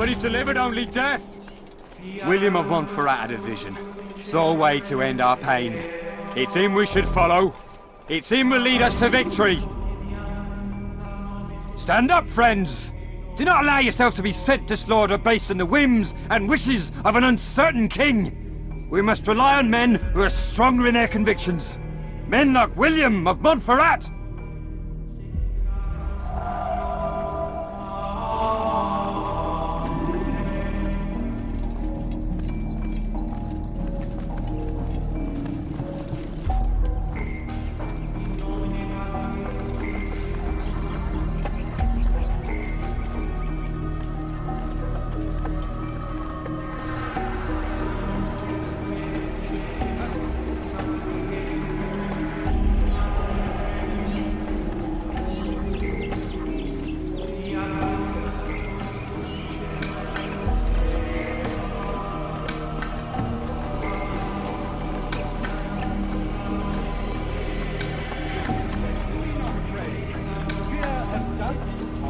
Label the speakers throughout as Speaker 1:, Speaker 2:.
Speaker 1: but he's delivered only death. William of Montferrat had a vision. Saw a way to end our pain. It's him we should follow. It's him will lead us to victory. Stand up, friends! Do not allow yourself to be sent to slaughter based on the whims and wishes of an uncertain king. We must rely on men who are stronger in their convictions. Men like William of Montferrat!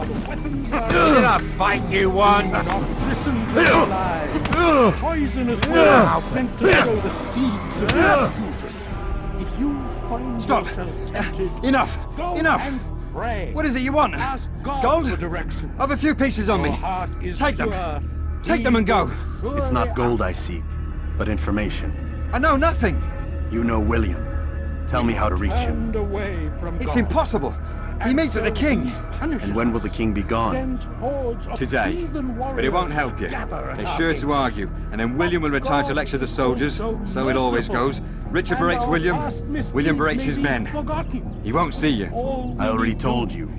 Speaker 2: Did I fight you one?
Speaker 3: Listen to the lies. Poisonous words meant to sow the seeds of confusion. If you find
Speaker 1: Stop!
Speaker 3: yourself tempted,
Speaker 1: Enough!
Speaker 3: go
Speaker 1: Enough!
Speaker 3: and pray.
Speaker 1: What is it you want?
Speaker 3: Ask God
Speaker 1: Gold?
Speaker 3: for direction.
Speaker 1: I've a few pieces on
Speaker 3: Your
Speaker 1: me.
Speaker 3: heart is
Speaker 1: Take them.
Speaker 3: pure.
Speaker 1: Take them and go.
Speaker 4: It's not gold I seek, but information.
Speaker 1: I know nothing.
Speaker 4: You know William. Tell me how to reach him.
Speaker 3: Turned away from
Speaker 1: It's
Speaker 3: God.
Speaker 1: impossible. He meets with the king.
Speaker 4: And when will the king be gone?
Speaker 3: Sends hordes of
Speaker 1: Today.
Speaker 3: heathen
Speaker 1: But it won't help you.
Speaker 3: warriors to gather at
Speaker 1: They're
Speaker 3: our
Speaker 1: sure
Speaker 3: gates.
Speaker 1: to argue, and then William will retire to lecture the soldiers, so it always goes. Richard berates William, William berates his men. He won't see you.
Speaker 4: I already told you.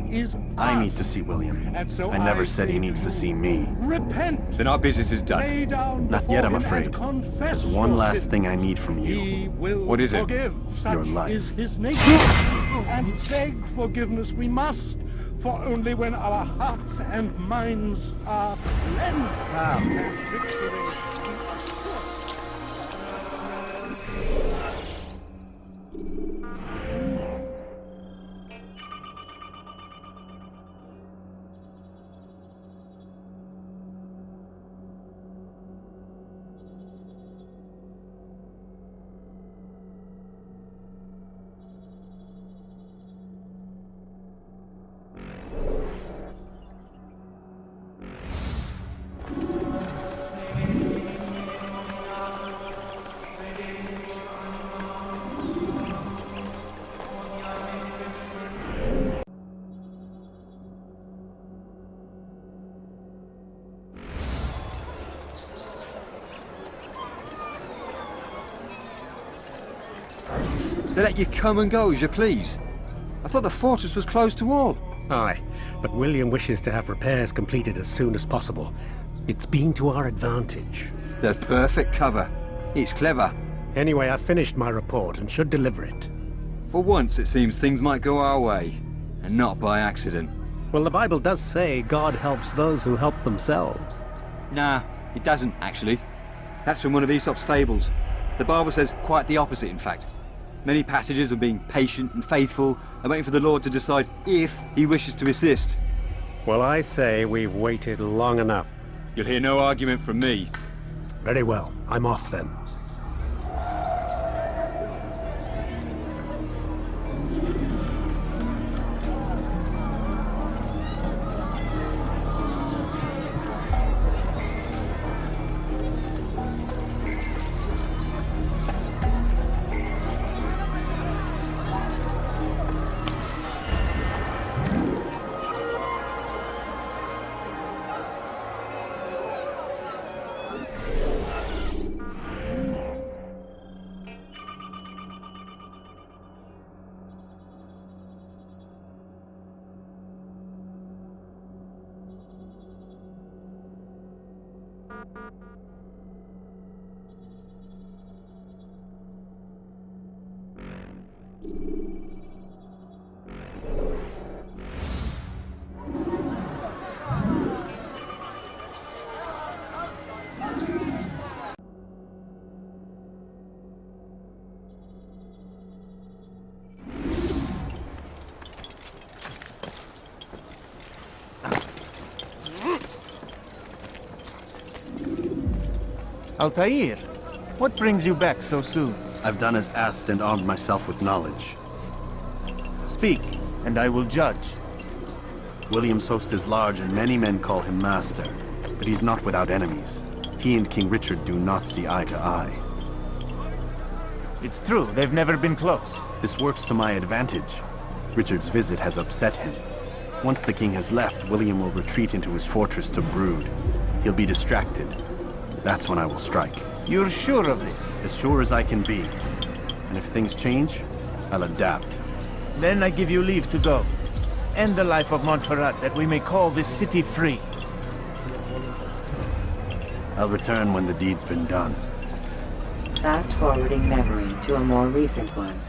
Speaker 4: I need to see William. I never said he needs to see me.
Speaker 3: Repent.
Speaker 1: Then our business is done.
Speaker 3: Lay down
Speaker 4: Not yet, I'm
Speaker 3: before him
Speaker 4: afraid.
Speaker 3: and confess
Speaker 4: There's one
Speaker 3: your
Speaker 4: last
Speaker 3: sins.
Speaker 4: thing I need from you.
Speaker 3: He will
Speaker 1: What is it?
Speaker 3: forgive. Such
Speaker 4: Your life.
Speaker 3: is his nature. And beg forgiveness we must, for only when our hearts and minds are cleansed can victory be assured.
Speaker 1: They let you come and go as you please. I thought the fortress was closed to all.
Speaker 5: Aye, but William wishes to have repairs completed as soon as possible. It's been to our advantage.
Speaker 1: The perfect cover. It's clever.
Speaker 5: Anyway, I've finished my report and should deliver it.
Speaker 1: For once, it seems things might go our way, and not by accident.
Speaker 5: Well, the Bible does say God helps those who help themselves.
Speaker 1: Nah, it doesn't, actually. That's from one of Aesop's fables. The Bible says quite the opposite, in fact. Many passages of being patient and faithful and waiting for the Lord to decide if he wishes to assist.
Speaker 5: Well, I say we've waited long enough.
Speaker 1: You'll hear no argument from me.
Speaker 5: Very well, I'm off then.
Speaker 6: Altair, what brings you back so soon?
Speaker 4: I've done as asked and armed myself with knowledge.
Speaker 6: Speak, and I will judge.
Speaker 4: William's host is large and many men call him master, but he's not without enemies. He and King Richard do not see eye to eye.
Speaker 6: It's true, they've never been close.
Speaker 4: This works to my advantage. Richard's visit has upset him. Once the king has left, William will retreat into his fortress to brood. He'll be distracted. That's when I will strike.
Speaker 6: You're sure of this?
Speaker 4: As sure as I can be. And if things change, I'll adapt.
Speaker 6: Then I give you leave to go. End the life of Montferrat, that we may call this city free.
Speaker 4: I'll return when the deed's been done.
Speaker 7: Fast-forwarding memory to a more recent one.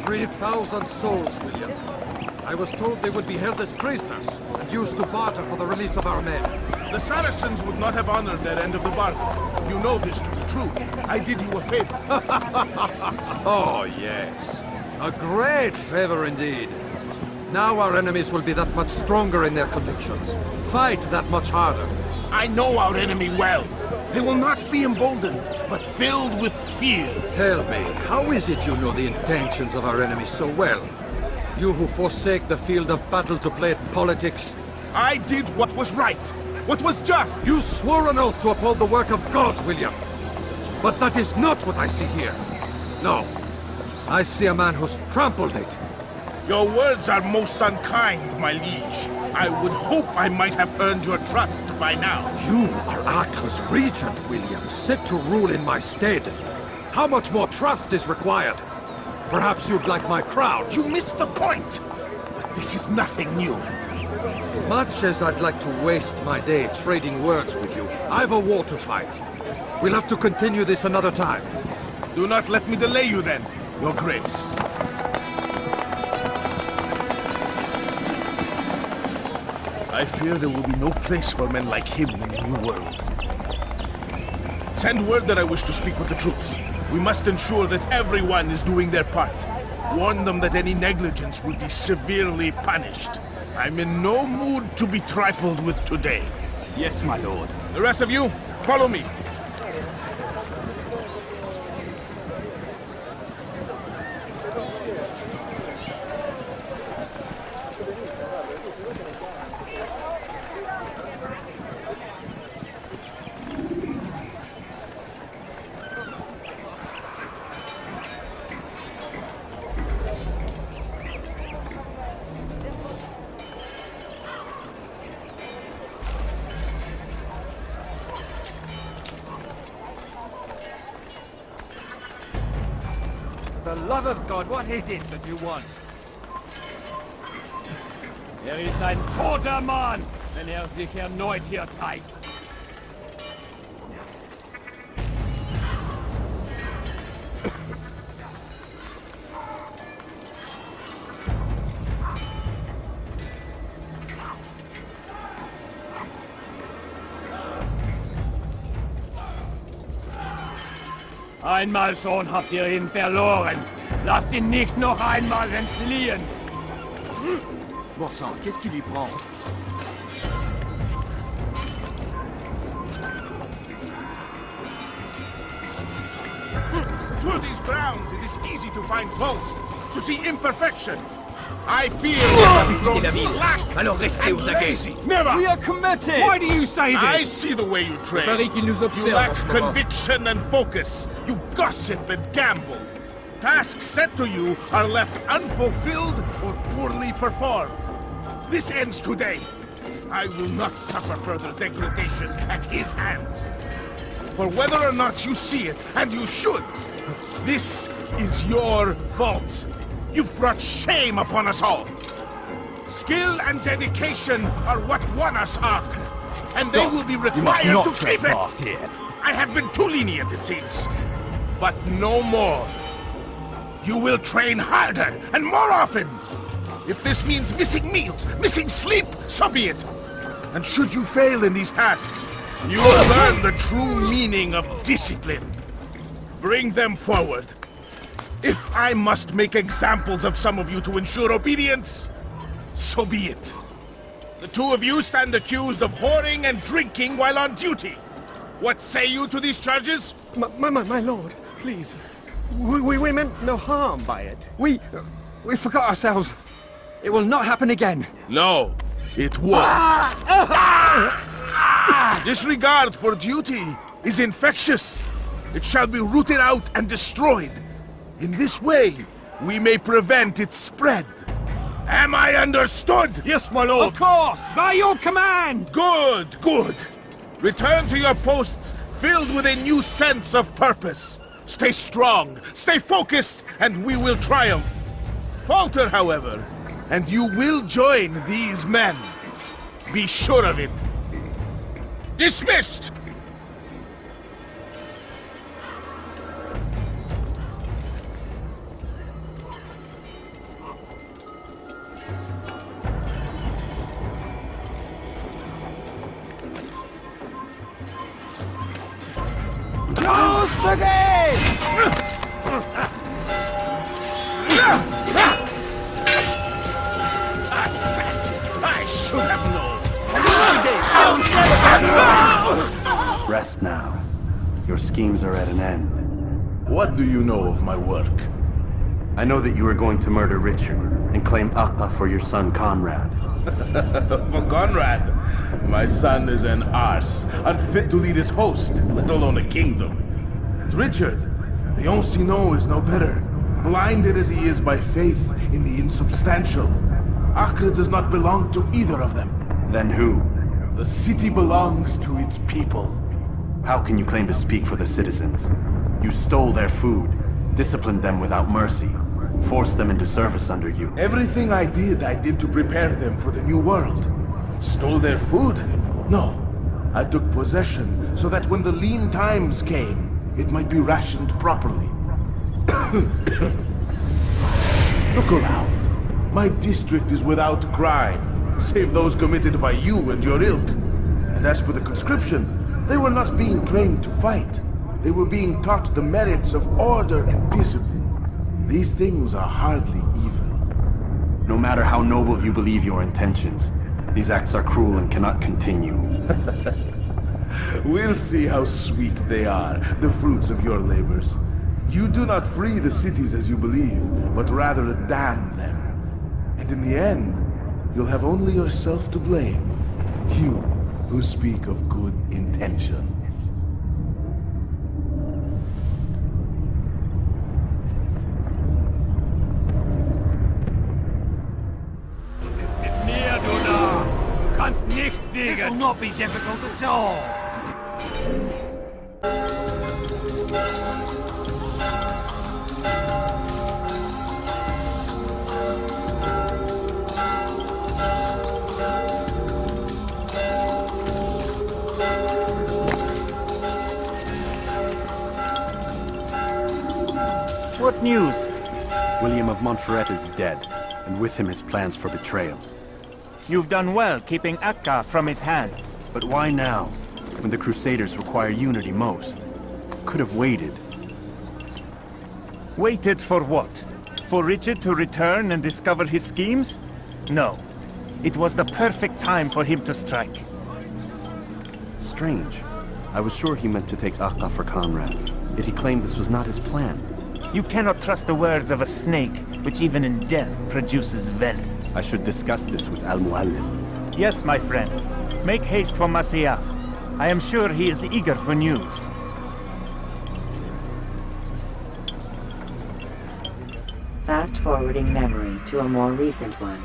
Speaker 8: "3,000 souls, William. I was told they would be held as prisoners and used to barter for the release of our men."
Speaker 3: The Saracens would not have honored their end of the bargain. You know this to be true. I did you a favor.
Speaker 8: Oh, yes. A great favor indeed. Now our enemies will be that much stronger in their convictions. Fight that much harder.
Speaker 3: I know our enemy well. They will not be emboldened, but filled with fear.
Speaker 8: Tell me, how is it you know the intentions of our enemies so well? You who forsake the field of battle to play at politics.
Speaker 3: I did what was right, what was just.
Speaker 8: You swore an oath to uphold the work of God, William. But that is not what I see here. No. I see a man who's trampled it.
Speaker 3: Your words are most unkind, my liege. I would hope I might have earned your trust by now.
Speaker 8: You are Acre's regent, William, set to rule in my stead. How much more trust is required? Perhaps you'd like my crown.
Speaker 3: You missed the point. This is nothing new.
Speaker 8: Much as I'd like to waste my day trading words with you, I've a war to fight. We'll have to continue this another time.
Speaker 3: Do not let me delay you then, Your Grace. I fear there will be no place for men like him in the New World. Send word that I wish to speak with the troops. We must ensure that everyone is doing their part. Warn them that any negligence will be severely punished. I'm in no mood to be trifled with today.
Speaker 4: Yes, my lord.
Speaker 3: The rest of you, follow me.
Speaker 2: For the love of God, what is it that you want? Ist ein toter Mann, wenn sich erneut hier zeigt. Einmal schon habt ihr ihn verloren. Lasst ihn nicht noch einmal entfliehen.
Speaker 1: Bon sang, qu'est-ce qui lui prend?
Speaker 3: Through these grounds, it is easy to find fault, to see imperfection. I fear you have grown slack
Speaker 2: Alors restez
Speaker 3: and
Speaker 2: aux aguets.
Speaker 3: lazy. Never!
Speaker 1: We are committed!
Speaker 3: Why do you say this? I see the way you train.
Speaker 2: parie qu'il nous
Speaker 3: You
Speaker 2: observe
Speaker 3: lack
Speaker 2: en ce moment.
Speaker 3: conviction and focus. You gossip and gamble. Tasks set to you are left unfulfilled or poorly performed. This ends today. I will not suffer further degradation at his hands. For whether or not you see it, and you should, this is your fault. You've brought shame upon us all. Skill and dedication are what won us Acre, and they will be required to keep it.
Speaker 2: Here.
Speaker 3: I have been too lenient, it seems. But no more. You will train harder and more often. If this means missing meals, missing sleep, so be it. And should you fail in these tasks, you will learn the true meaning of discipline. Bring them forward. If I must make examples of some of you to ensure obedience, so be it. The two of you stand accused of whoring and drinking while on duty. What say you to these charges?
Speaker 5: My lord, please. We meant no harm by it.
Speaker 1: We forgot ourselves. It will not happen again.
Speaker 3: No, it won't. Disregard for duty is infectious. It shall be rooted out and destroyed. In this way, we may prevent its spread. Am I understood?
Speaker 2: Yes, my lord.
Speaker 1: Of course! By your command!
Speaker 3: Good, good. Return to your posts filled with a new sense of purpose. Stay strong, stay focused, and we will triumph. Falter, however, and you will join these men. Be sure of it. Dismissed!
Speaker 1: Close the gate!
Speaker 3: Assassin! I should have known!
Speaker 4: Rest now. Your schemes are at an end.
Speaker 3: What do you know of my work?
Speaker 4: I know that you are going to murder Richard and claim Acre for your son Conrad.
Speaker 3: For Conrad, my son is an arse, unfit to lead his host, let alone a kingdom. And Richard, the Ancien is no better, blinded as he is by faith in the insubstantial. Acre does not belong to either of them.
Speaker 4: Then who?
Speaker 3: The city belongs to its people.
Speaker 4: How can you claim to speak for the citizens? You stole their food, disciplined them without mercy, forced them into service under you.
Speaker 3: Everything I did to prepare them for the new world. Stole their food? No. I took possession so that when the lean times came, it might be rationed properly. Look around. My district is without crime, save those committed by you and your ilk. And as for the conscription, they were not being trained to fight. They were being taught the merits of order and discipline. These things are hardly evil.
Speaker 4: No matter how noble you believe your intentions, these acts are cruel and cannot continue.
Speaker 3: We'll see how sweet they are, the fruits of your labors. You do not free the cities as you believe, but rather damn them. And in the end, you'll have only yourself to blame. You who speak of good intentions.
Speaker 2: It will not be difficult at all.
Speaker 6: What news?
Speaker 4: William of Montferrat is dead, and with him his plans for betrayal.
Speaker 6: You've done well keeping Acre from his hands.
Speaker 4: But why now, when the Crusaders require unity most? Could have waited.
Speaker 6: Waited for what? For Richard to return and discover his schemes? No. It was the perfect time for him to strike.
Speaker 4: Strange. I was sure he meant to take Acre for Conrad, yet he claimed this was not his plan.
Speaker 6: You cannot trust the words of a snake, which even in death produces venom.
Speaker 4: I should discuss this with Al-Muallim.
Speaker 6: Yes, my friend. Make haste for Masyaf. I am sure he is eager for news.
Speaker 7: Fast-forwarding memory to a more recent one.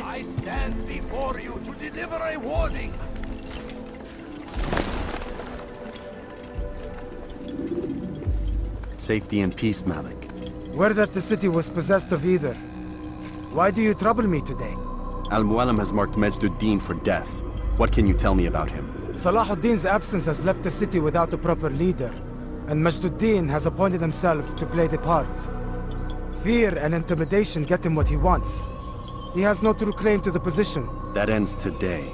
Speaker 2: I stand before you to deliver a warning.
Speaker 4: Safety and peace, Malik.
Speaker 9: Word that the city was possessed of either. Why do you trouble me today?
Speaker 4: Al-Muallim has marked Majd for death. What can you tell me about him?
Speaker 9: Salahuddin's absence has left the city without a proper leader, and Majd has appointed himself to play the part. Fear and intimidation get him what he wants. He has no true claim to the position.
Speaker 4: That ends today.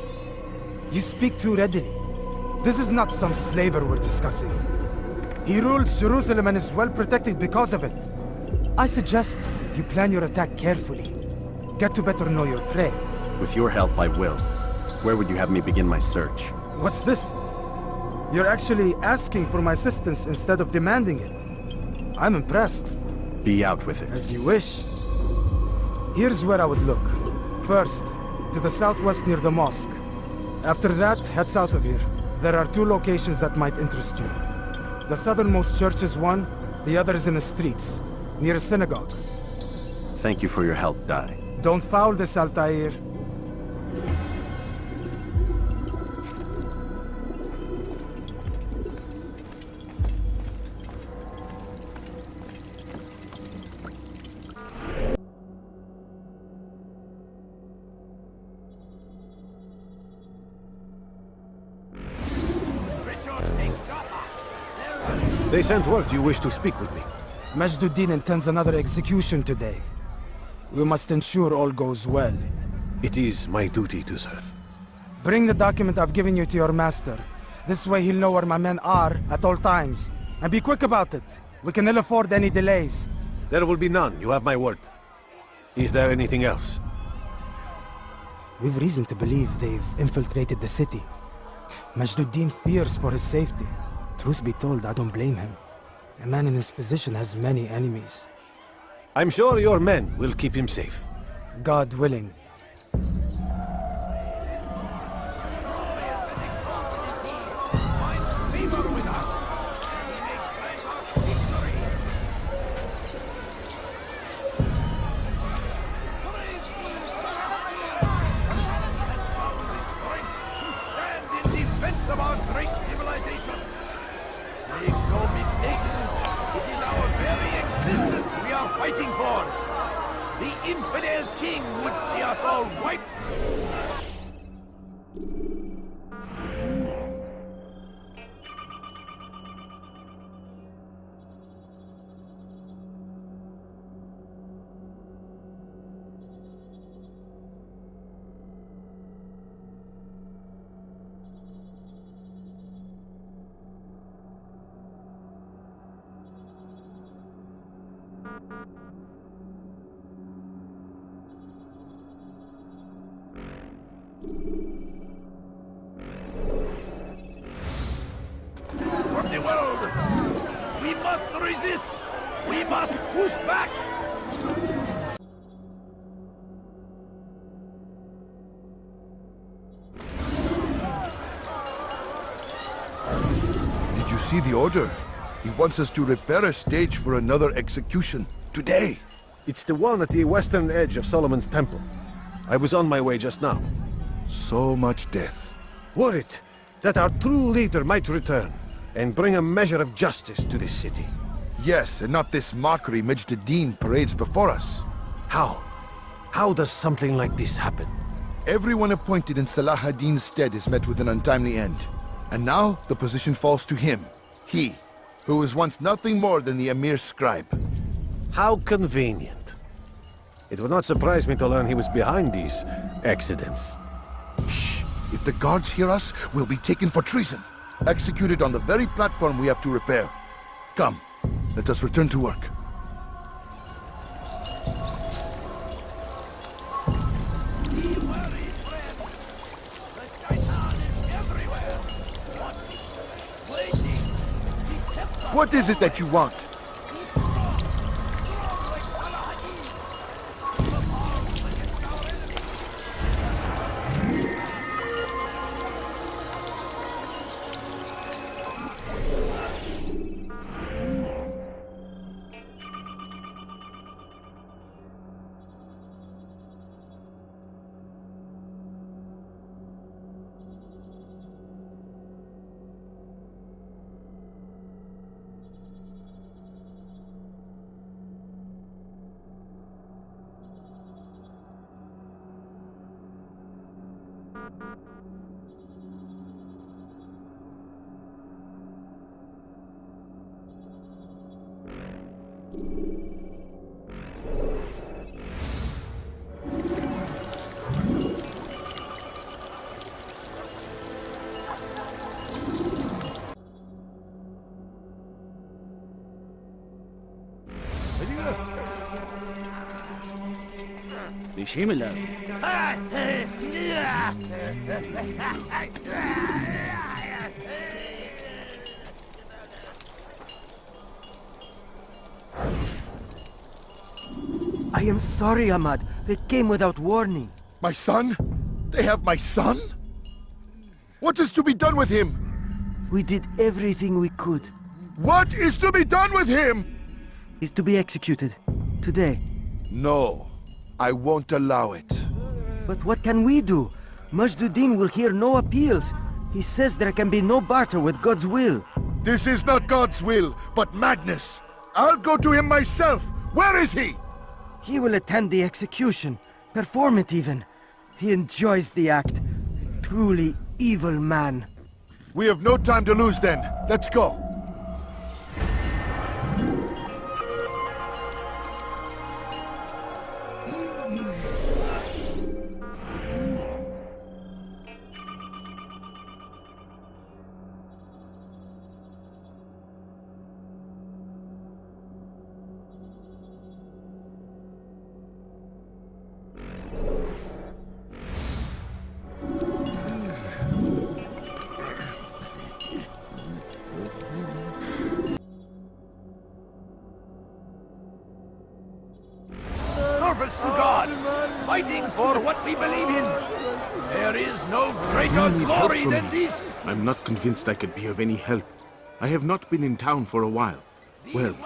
Speaker 9: You speak too readily. This is not some slaver we're discussing. He rules Jerusalem and is well protected because of it. I suggest you plan your attack carefully. Get to better know your prey.
Speaker 4: With your help, I will. Where would you have me begin my search?
Speaker 9: What's this? You're actually asking for my assistance instead of demanding it. I'm impressed.
Speaker 4: Be out with it.
Speaker 9: As you wish. Here's where I would look. First, to the southwest near the mosque. After that, head south of here. There are 2 locations that might interest you. The southernmost church is one, the other is in the streets, near a synagogue.
Speaker 4: Thank you for your help, Dai.
Speaker 9: Don't foul this, Altair.
Speaker 5: They sent word you wish to speak with me.
Speaker 9: Majd intends another execution today. We must ensure all goes well.
Speaker 5: It is my duty to serve.
Speaker 9: Bring the document I've given you to your master. This way he'll know where my men are at all times. And be quick about it. We can ill afford any delays.
Speaker 5: There will be none, you have my word. Is there anything else?
Speaker 9: We've reason to believe they've infiltrated the city. Majd fears for his safety. Truth be told, I don't blame him. A man in his position has many enemies.
Speaker 5: I'm sure your men will keep him safe.
Speaker 9: God willing.
Speaker 2: Fighting for. The infidel king would see us all wiped. From the world, we must resist. We must push back.
Speaker 3: Did you see the order? He wants us to repair a stage for another execution. Today.
Speaker 5: It's the one at the western edge of Solomon's temple. I was on my way just now.
Speaker 3: So much death.
Speaker 5: Were it
Speaker 8: that our true leader might return and bring a measure of justice to this city.
Speaker 10: Yes, and not this mockery Majd Addin parades before us.
Speaker 8: How? How does something like this happen?
Speaker 10: Everyone appointed in Salah ad-Din's stead is met with an untimely end. And now, the position falls to him. He, who was once nothing more than the Emir's scribe.
Speaker 8: How convenient. It would not surprise me to learn he was behind these accidents.
Speaker 10: Shh! If the guards hear us, we'll be taken for treason. Executed on the very platform we have to repair. Come, let us return to work. What is it that you want?
Speaker 11: I am sorry, Ahmad. They came without warning.
Speaker 10: My son? They have my son? What is to be done with him?
Speaker 11: We did everything we could.
Speaker 10: What is to be done with him?
Speaker 11: He's to be executed. Today.
Speaker 10: No. I won't allow it.
Speaker 11: But what can we do? Majd Addin will hear no appeals. He says there can be no barter with God's will.
Speaker 10: This is not God's will, but madness. I'll go to him myself. Where is he?
Speaker 11: He will attend the execution. Perform it even. He enjoys the act. Truly evil man.
Speaker 10: We have no time to lose then. Let's go.
Speaker 2: Service to God, fighting for what we believe in. There is no greater glory than this.
Speaker 3: I'm not convinced I could be of any help. I have not been in town for a while. Well,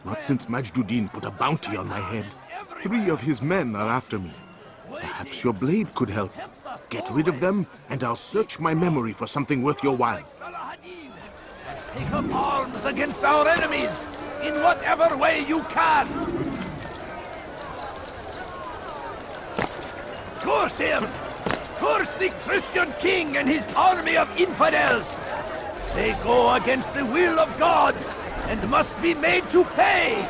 Speaker 3: not since Majd Addin put a bounty on my head. 3 of his men are after me. Perhaps your blade could help. Get rid of them, and I'll search my memory for something worth your while.
Speaker 2: Take up arms against our enemies in whatever way you can. Curse him! Curse the Christian king and his army of infidels! They go against the will of God and must be made to pay!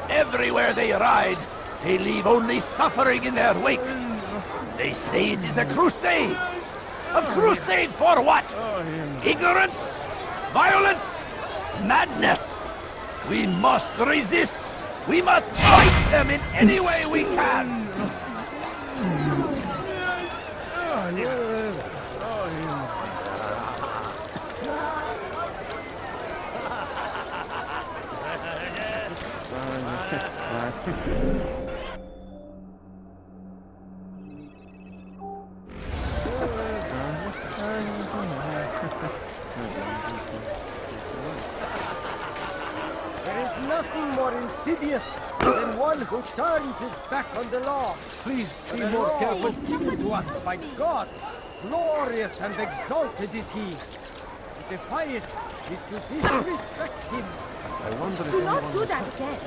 Speaker 2: Everywhere they ride, they leave only suffering in their wake. They say it is a crusade! A crusade for what? Ignorance? Violence? Madness! We must resist! We must fight them in any way we can!
Speaker 12: nothing more insidious than one who turns his back on the law.
Speaker 2: Please be
Speaker 12: The
Speaker 2: more
Speaker 12: law
Speaker 2: careful.
Speaker 12: was given to us by God. Glorious and exalted is he. To defy it is to disrespect him.
Speaker 6: I wonder if
Speaker 13: Do not do that again.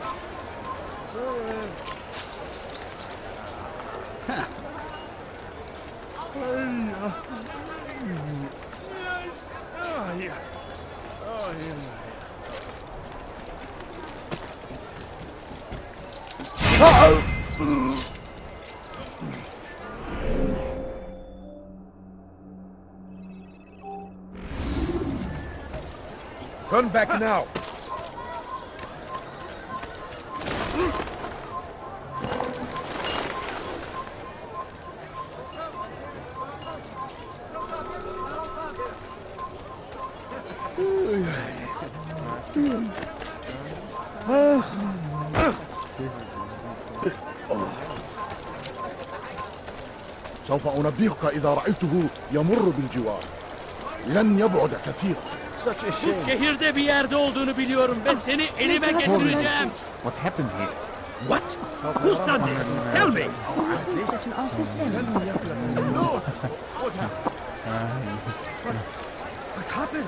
Speaker 2: Turn back now.
Speaker 10: سوف أنبهك إذا رأيته يمر بالجوار. لن يبعد كثيرا.
Speaker 2: Such a shame.
Speaker 14: Şehirde bir yerde olduğunu biliyorum ve seni elime getireceğim.
Speaker 6: What happened here?
Speaker 14: What? Who's done this? Tell me.
Speaker 2: No! What happened?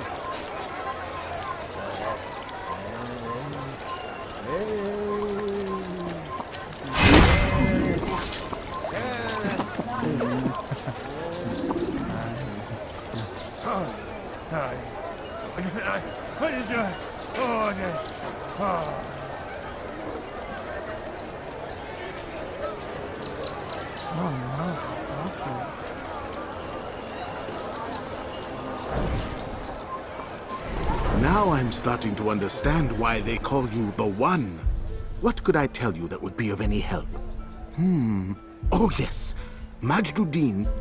Speaker 3: Now I'm starting to understand why they call you the One. What could I tell you that would be of any help? Oh yes. Majd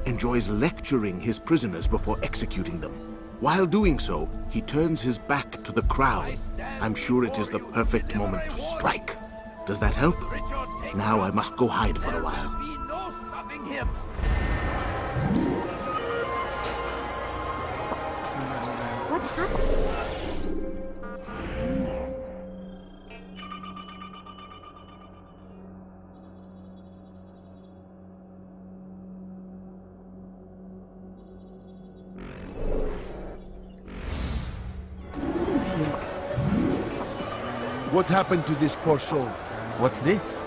Speaker 3: enjoys lecturing his prisoners before executing them. While doing so, he turns his back to the crowd. I'm sure it is the perfect moment to strike. Does that help? Now I must go hide for a while.
Speaker 2: There will be no stopping him.
Speaker 13: What happened?
Speaker 10: What happened to this poor soul?
Speaker 6: What's this?